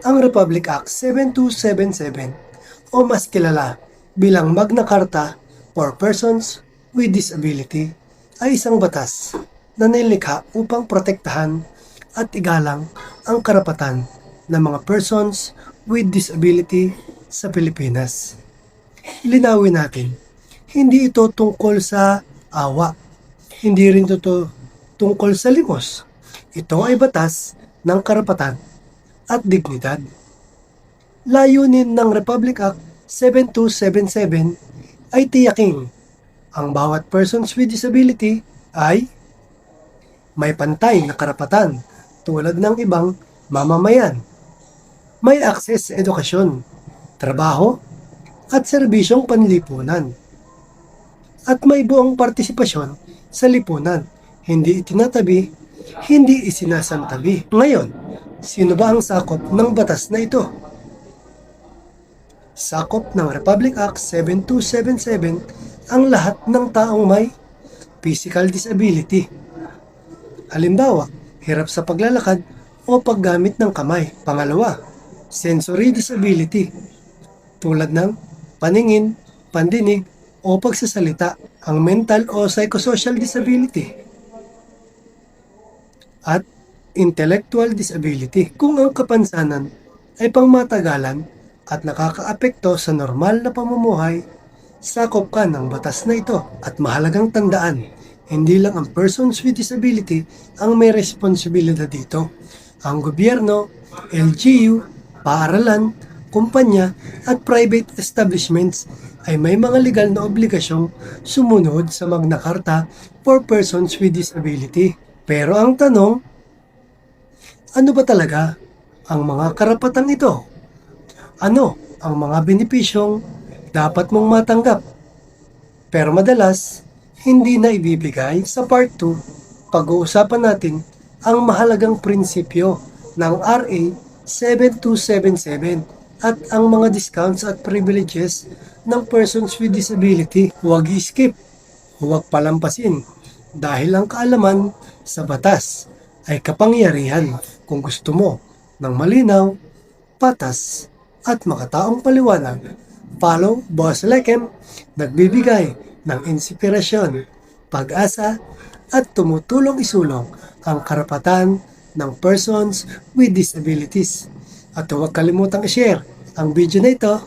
Ang Republic Act 7277 o mas kilala bilang Magna Carta for Persons with Disability ay isang batas na nilikha upang protektahan at igalang ang karapatan ng mga persons with disability sa Pilipinas. Linawin natin, hindi ito tungkol sa awa, hindi rin ito tungkol sa limos. Ito ay batas ng karapatan at dignidad. Layunin ng Republic Act 7277 ay tiyaking ang bawat persons with disability ay may pantay na karapatan tulad ng ibang mamamayan. May akses sa edukasyon, trabaho, at serbisyong panlipunan. At may buong partisipasyon sa lipunan, hindi itinatabi, hindi isinasantabi. Ngayon, sino ba ang sakop ng batas na ito? Sakop ng Republic Act 7277 ang lahat ng taong may physical disability. Halimbawa, hirap sa paglalakad o paggamit ng kamay. Pangalawa, sensory disability tulad ng paningin, pandinig o pagsasalita. Ang mental o psychosocial disability at intellectual disability kung ang kapansanan ay pangmatagalan at nakakaapekto sa normal na pamumuhay, sakop ka ng batas na ito. At mahalagang tandaan, hindi lang ang persons with disability ang may responsibilidad dito. Ang gobyerno, LGU, paaralan, kumpanya at private establishments ay may mga legal na obligasyong sumunod sa Magna Carta for Persons with Disability. Pero ang tanong, ano ba talaga ang mga karapatan ito? Ano ang mga benepisyong dapat mong matanggap? Pero madalas, hindi na ibibigay. Sa part 2, pag-uusapan natin ang mahalagang prinsipyo ng RA 7277 at ang mga discounts at privileges ng persons with disability. Huwag i-skip, huwag palampasin, dahil ang kaalaman sa batas ay kapangyarihan. Kung gusto mo ng malinaw, patas, at makataong paliwanag, follow Boss Lekem, nagbibigay ng inspirasyon, pag-asa, at tumutulong isulong ang karapatan ng persons with disabilities. At huwag kalimutang i-share ang video na ito